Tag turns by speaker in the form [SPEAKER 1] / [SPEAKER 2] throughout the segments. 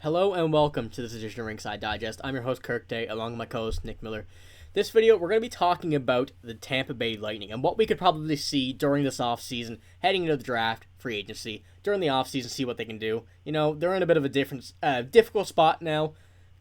[SPEAKER 1] Hello and welcome to this edition of Ringside Digest. I'm your host Kirk Day, along with my co-host Nick Miller. This video, we're going to be talking about the Tampa Bay Lightning and what we could probably see during this offseason, heading into the draft, free agency, during the offseason, see what they can do. You know, they're in a bit of a difficult spot now.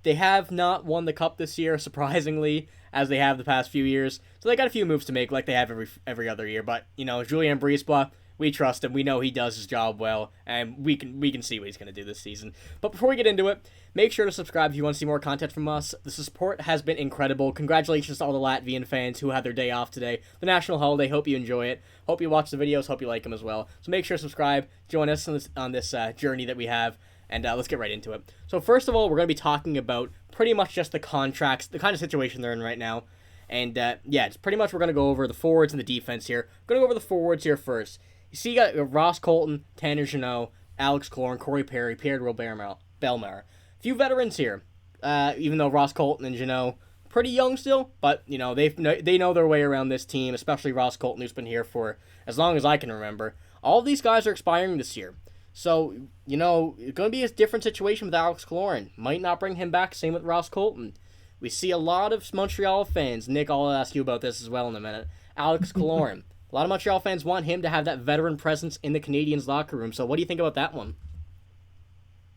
[SPEAKER 1] They have not won the Cup this year, surprisingly, as they have the past few years. So they got a few moves to make, like they have every other year. But you know, Julien Brisebois, we trust him. We know he does his job well, and we can see what he's going to do this season. But before we get into it, make sure to subscribe if you want to see more content from us. The support has been incredible. Congratulations to all the Latvian fans who had their day off today, the national holiday. Hope you enjoy it. Hope you watch the videos. Hope you like them as well. So make sure to subscribe. Join us on this journey that we have. And let's get right into it. So first of all, we're going to be talking about pretty much just the contracts, the kind of situation they're in right now. And yeah, it's pretty much we're going to go over the forwards and the defense here. We're going to go over the forwards here first. You see, you got Ross Colton, Tanner Jeannot, Alex Killorn, Corey Perry, Pierre-Robert Bellemare. A few veterans here, even though Ross Colton and Jeannot pretty young still, but you know they know their way around this team, especially Ross Colton, who's been here for as long as I can remember. All of these guys are expiring this year. So, you know, it's going to be a different situation with Alex Killorn. Might not bring him back. Same with Ross Colton. We see a lot of Montreal fans. Nick, I'll ask you about this as well in a minute. Alex Killorn. A lot of Montreal fans want him to have that veteran presence in the Canadiens' locker room. So what do you think about that one?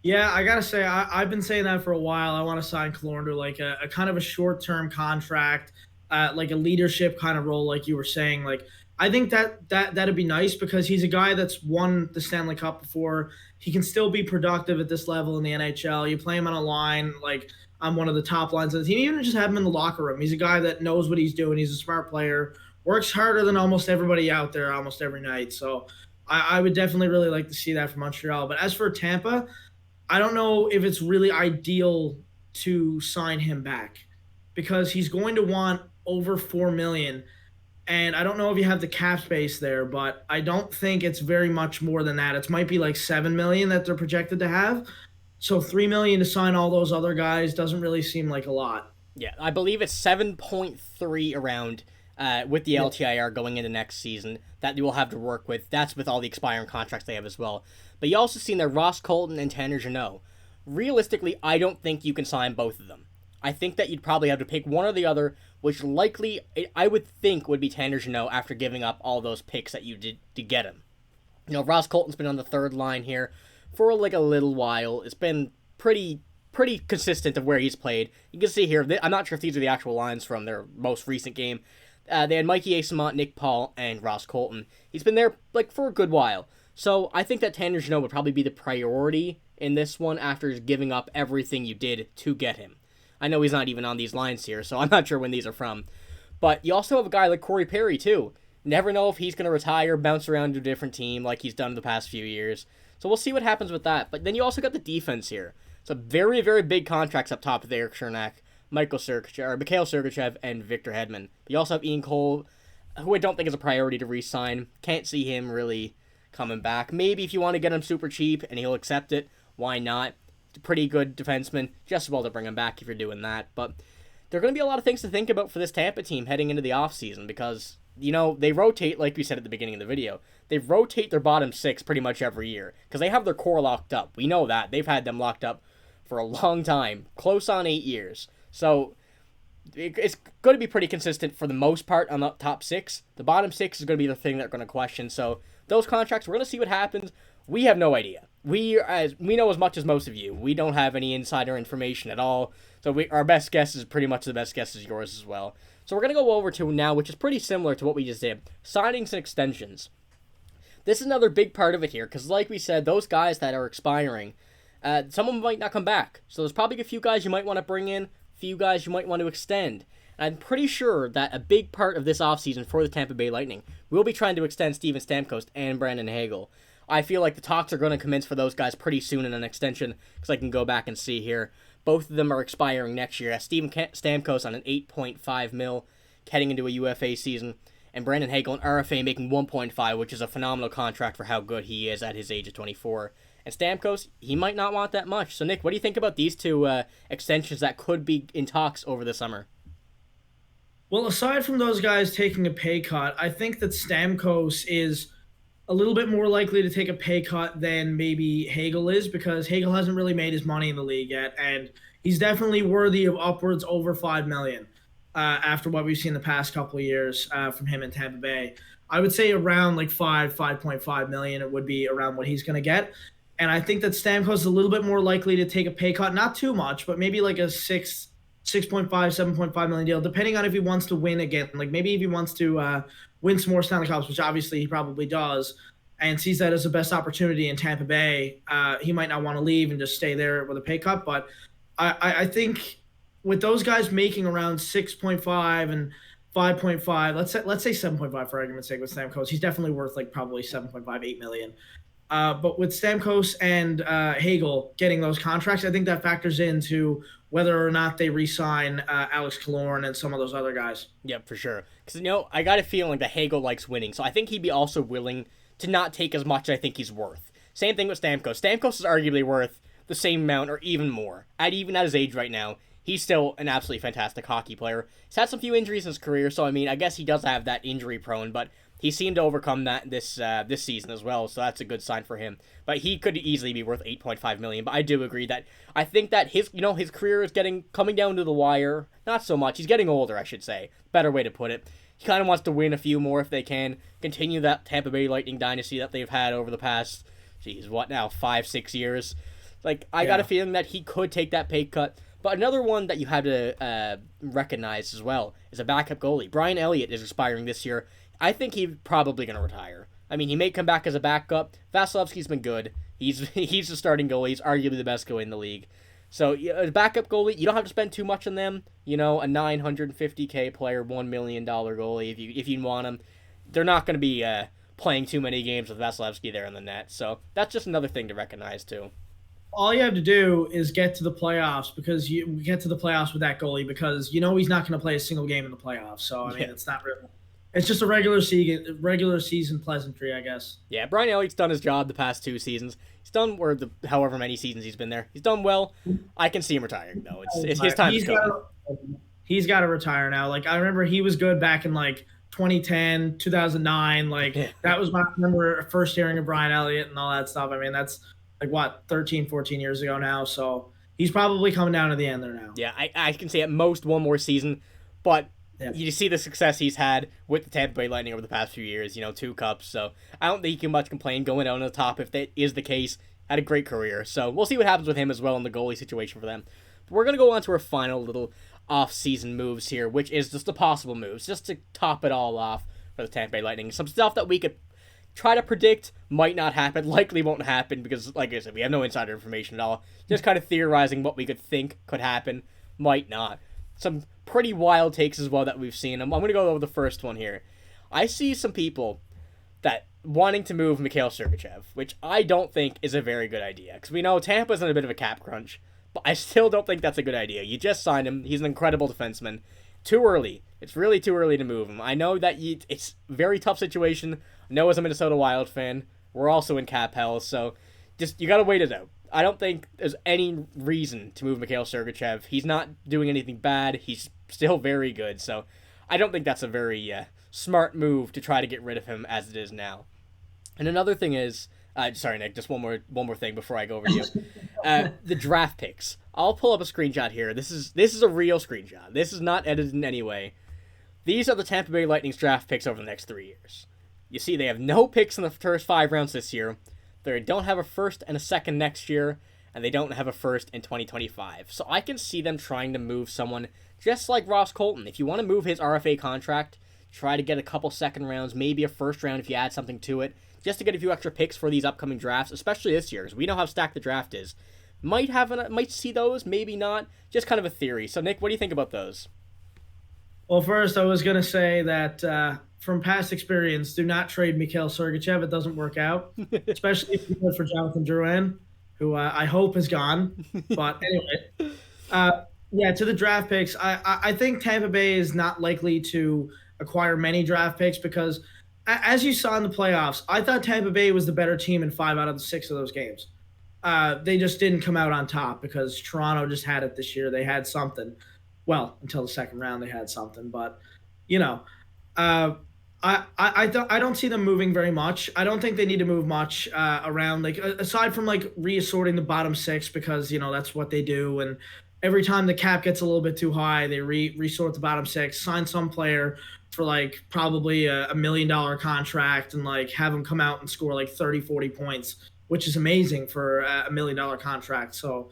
[SPEAKER 2] Yeah, I gotta say, I've been saying that for a while. I want to sign Killorn to like a kind of a short-term contract, like a leadership kind of role, like you were saying. Like, I think that'd be nice because he's a guy that's won the Stanley Cup before. He can still be productive at this level in the NHL. You play him on a line, like on one of the top lines of the team. Even just have him in the locker room. He's a guy that knows what he's doing. He's a smart player. Works harder than almost everybody out there almost every night. So I would definitely really like to see that from Montreal. But as for Tampa, I don't know if it's really ideal to sign him back because he's going to want over $4 million. And I don't know if you have the cap space there, but I don't think it's very much more than that. It might be like $7 million that they're projected to have. So $3 million to sign all those other guys doesn't really seem like a lot.
[SPEAKER 1] Yeah, I believe it's 7.3 around with the LTIR going into next season that you will have to work with. That's with all the expiring contracts they have as well. But you also seen that Ross Colton and Tanner Jeannot. Realistically, I don't think you can sign both of them. I think that you'd probably have to pick one or the other, which likely I would think would be Tanner Jeannot after giving up all those picks that you did to get him. You know, Ross Colton's been on the third line here for like a little while. It's been pretty consistent of where he's played. You can see here, I'm not sure if these are the actual lines from their most recent game. They had Mikey Eyssimont, Nick Paul, and Ross Colton. He's been there like for a good while. So I think that Tanner Jeannot would probably be the priority in this one after giving up everything you did to get him. I know he's not even on these lines here, so I'm not sure when these are from. But you also have a guy like Corey Perry, too. Never know if he's going to retire, bounce around to a different team like he's done the past few years. So we'll see what happens with that. But then you also got the defense here. So very, very big contracts up top with Eric Chernak, Mikhail Sergachev, and Victor Hedman. You also have Ian Cole, who I don't think is a priority to re-sign. Can't see him really coming back. Maybe if you want to get him super cheap and he'll accept it, why not? He's a pretty good defenseman. Just as well to bring him back if you're doing that. But there are going to be a lot of things to think about for this Tampa team heading into the offseason because, you know, they rotate, like we said at the beginning of the video, they rotate their bottom six pretty much every year because they have their core locked up. We know that. They've had them locked up for a long time, close on 8 years. So it's going to be pretty consistent for the most part on the top six. The bottom six is going to be the thing they're going to question. So those contracts, we're going to see what happens. We have no idea. We know as much as most of you. We don't have any insider information at all. So our best guess is pretty much the best guess is yours as well. So we're going to go over to now, which is pretty similar to what we just did, signings and extensions. This is another big part of it here because like we said, those guys that are expiring, some of them might not come back. So there's probably a few guys you might want to bring in, few guys you might want to extend. And I'm pretty sure that a big part of this offseason for the Tampa Bay Lightning will be trying to extend Steven Stamkos and Brandon Hagel. I feel like the talks are going to commence for those guys pretty soon in an extension because I can go back and see here. Both of them are expiring next year. Steven Stamkos on an $8.5 million heading into a UFA season, and Brandon Hagel an RFA making $1.5, which is a phenomenal contract for how good he is at his age of 24. And Stamkos, he might not want that much. So, Nick, what do you think about these two extensions that could be in talks over the summer?
[SPEAKER 2] Well, aside from those guys taking a pay cut, I think that Stamkos is a little bit more likely to take a pay cut than maybe Hagel is, because Hagel hasn't really made his money in the league yet, and he's definitely worthy of upwards over 5 million after what we've seen the past couple of years from him in Tampa Bay. I would say around like 5.5 million. It would be around what he's going to get. And I think that Stamkos is a little bit more likely to take a pay cut, not too much, but maybe like a 7.5 million deal, depending on if he wants to win again. Like maybe if he wants to win some more Stanley Cups, which obviously he probably does, and sees that as the best opportunity in Tampa Bay, he might not want to leave and just stay there with a pay cut. But I think with those guys making around 6.5 and 5.5, let's say 7.5 for argument's sake with Stamkos, he's definitely worth like probably 7.5, 8 million. But with Stamkos and Hagel getting those contracts, I think that factors into whether or not they re-sign Alex Killorn and some of those other guys.
[SPEAKER 1] Yeah, for sure. Because, I got a feeling that Hagel likes winning, so I think he'd be also willing to not take as much as I think he's worth. Same thing with Stamkos. Stamkos is arguably worth the same amount or even more. Even at his age right now, he's still an absolutely fantastic hockey player. He's had some few injuries in his career, so I guess he does have that injury prone, but he seemed to overcome that this season as well, so that's a good sign for him. But he could easily be worth 8.5 million. But I do agree that I think that his career is coming down to the wire. Not so much. He's getting older, I should say. Better way to put it. He kind of wants to win a few more if they can. Continue that Tampa Bay Lightning dynasty that they've had over the past, 5-6 years. I got a feeling that he could take that pay cut. But another one that you have to recognize as well is a backup goalie. Brian Elliott is expiring this year. I think he's probably going to retire. He may come back as a backup. Vasilevsky's been good. He's the starting goalie. He's arguably the best goalie in the league. So a backup goalie, you don't have to spend too much on them. A $950K player, $1 million goalie if you want him. They're not going to be playing too many games with Vasilevsky there in the net. So that's just another thing to recognize too.
[SPEAKER 2] All you have to do is get to the playoffs, because you get to the playoffs with that goalie, because he's not going to play a single game in the playoffs. So it's not really. It's just a regular season pleasantry, I guess.
[SPEAKER 1] Yeah, Brian Elliott's done his job the past 2 seasons. He's done however many seasons he's been there. He's done well. I can see him retiring though. It's his time to go.
[SPEAKER 2] He's got to retire now. I remember he was good back in 2010, 2009. That was my first hearing of Brian Elliott and all that stuff. That's 13, 14 years ago now. So he's probably coming down to the end there now.
[SPEAKER 1] Yeah, I can say at most one more season, but. Yeah. You see the success he's had with the Tampa Bay Lightning over the past few years, 2 cups, so I don't think he can much complain going out on the top if that is the case. Had a great career, so we'll see what happens with him as well in the goalie situation for them. But we're going to go on to our final little off-season moves here, which is just the possible moves, just to top it all off for the Tampa Bay Lightning. Some stuff that we could try to predict might not happen, likely won't happen, because, like I said, we have no insider information at all. Just kind of theorizing what we could think could happen, might not. Some pretty wild takes as well that we've seen. I'm going to go over the first one here. I see some people that wanting to move Mikhail Sergachev, which I don't think is a very good idea, because we know Tampa's in a bit of a cap crunch, but I still don't think that's a good idea. You just signed him. He's an incredible defenseman. Too early. It's really too early to move him. I know that it's a very tough situation. Noah's a Minnesota Wild fan. We're also in cap hell, so just you got to wait it out. I don't think there's any reason to move Mikhail Sergachev. He's not doing anything bad. He's still very good. So I don't think that's a very smart move to try to get rid of him as it is now. And another thing is, sorry, Nick, just one more thing before I go over to you. The draft picks. I'll pull up a screenshot here. This is a real screenshot. This is not edited in any way. These are the Tampa Bay Lightning's draft picks over the next 3 years. You see, they have no picks in the first 5 rounds this year. They don't have a first and a second next year, and they don't have a first in 2025. So I can see them trying to move someone just like Ross Colton. If you want to move his RFA contract, try to get a couple second rounds, maybe a first round if you add something to it, just to get a few extra picks for these upcoming drafts, especially this year, because we know how stacked the draft is. Might see those, maybe not. Just kind of a theory. So Nick, what do you think about those?
[SPEAKER 2] Well, first I was going to say that from past experience, do not trade Mikhail Sergachev. It doesn't work out, especially if you go for Jonathan Drouin, who I hope is gone. But anyway, to the draft picks, I think Tampa Bay is not likely to acquire many draft picks because, as you saw in the playoffs, I thought Tampa Bay was the better team in 5 out of the 6 of those games. They just didn't come out on top because Toronto just had it this year. They had something. Well, until the second round, they had something. But, I don't see them moving very much. I don't think they need to move much around, like aside from like reassorting the bottom six, because that's what they do. And every time the cap gets a little bit too high, they resort the bottom six, sign some player for like probably $1 million contract, and like have them come out and score like 30, 40 points, which is amazing for $1 million contract. So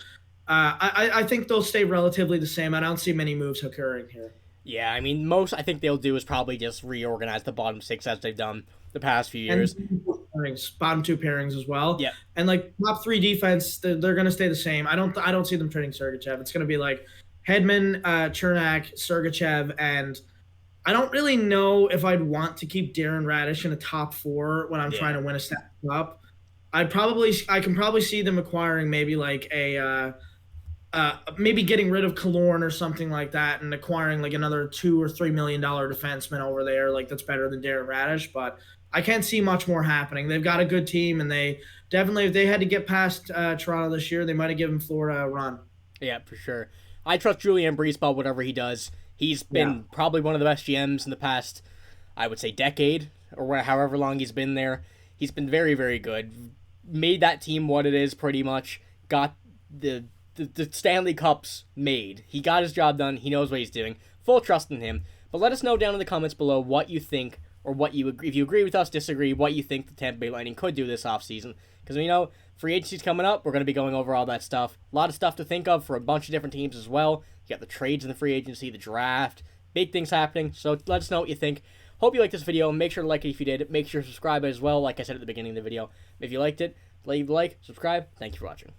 [SPEAKER 2] I think they'll stay relatively the same. I don't see many moves occurring here.
[SPEAKER 1] Yeah, I mean, most I think they'll do is probably just reorganize the bottom six as they've done the past few
[SPEAKER 2] And
[SPEAKER 1] years.
[SPEAKER 2] bottom two pairings as well.
[SPEAKER 1] Yeah,
[SPEAKER 2] And like top three defense, they're going to stay the same. I don't see them trading Sergachev. It's going to be like Hedman, Chernak, Sergachev, and I don't really know if I'd want to keep Darren Radish in a top four when I'm
[SPEAKER 1] yeah,
[SPEAKER 2] trying to win a Stanley Cup. I can probably see them acquiring maybe like maybe getting rid of Killorn or something like that, and acquiring like another $2 or $3 million defenseman over there, like that's better than Darren Radish. But I can't see much more happening. They've got a good team, and they definitely, if they had to get past Toronto this year, they might have given Florida a run.
[SPEAKER 1] yeah, for sure. I trust Julian Breesball, whatever he does. He's
[SPEAKER 2] Yeah.
[SPEAKER 1] been probably one of the best GMs in the past, I would say, decade, or however long he's been there. He's been very, very good. Made that team what it is, pretty much. Got the Stanley Cups made. He got his job done. He knows what he's doing. Full trust in him. But let us know down in the comments below what you think, or what you agree. If you agree with us, disagree, what you think the Tampa Bay Lightning could do this offseason. Because we know free agency's coming up. We're going to be going over all that stuff. A lot of stuff to think of for a bunch of different teams as well. You got the trades in the free agency, the draft, big things happening. So let us know what you think. Hope you liked this video. Make sure to like it if you did. Make sure to subscribe as well, like I said at the beginning of the video. If you liked it, leave a like, subscribe. Thank you for watching.